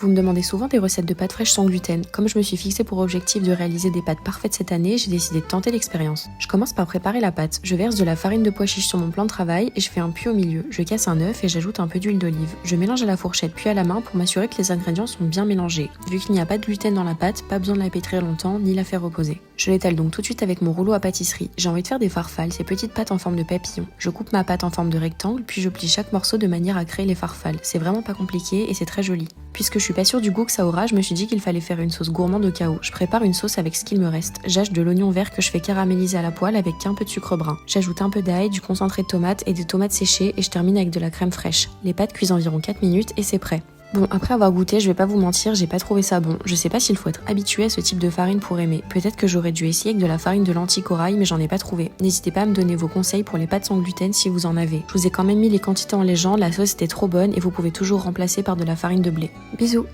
Vous me demandez souvent des recettes de pâtes fraîches sans gluten. Comme je me suis fixé pour objectif de réaliser des pâtes parfaites cette année, j'ai décidé de tenter l'expérience. Je commence par préparer la pâte. Je verse de la farine de pois chiche sur mon plan de travail et je fais un puits au milieu. Je casse un œuf et j'ajoute un peu d'huile d'olive. Je mélange à la fourchette puis à la main pour m'assurer que les ingrédients sont bien mélangés. Vu qu'il n'y a pas de gluten dans la pâte, pas besoin de la pétrir longtemps ni la faire reposer. Je l'étale donc tout de suite avec mon rouleau à pâtisserie. J'ai envie de faire des farfales, ces petites pâtes en forme de papillon. Je coupe ma pâte en forme de rectangle puis je plie chaque morceau de manière à créer les farfales. C'est vraiment pas compliqué et c'est très joli. Puisque je suis pas sûre du goût que ça aura, je me suis dit qu'il fallait faire une sauce gourmande au cas où. Je prépare une sauce avec ce qu'il me reste. J'hache de l'oignon vert que je fais caraméliser à la poêle avec un peu de sucre brun. J'ajoute un peu d'ail, du concentré de tomate et des tomates séchées et je termine avec de la crème fraîche. Les pâtes cuisent environ 4 minutes et c'est prêt. Bon, après avoir goûté, je vais pas vous mentir, j'ai pas trouvé ça bon. Je sais pas s'il faut être habitué à ce type de farine pour aimer. Peut-être que j'aurais dû essayer avec de la farine de lentilles corail, mais j'en ai pas trouvé. N'hésitez pas à me donner vos conseils pour les pâtes sans gluten si vous en avez. Je vous ai quand même mis les quantités en légende, la sauce était trop bonne et vous pouvez toujours remplacer par de la farine de blé. Bisous!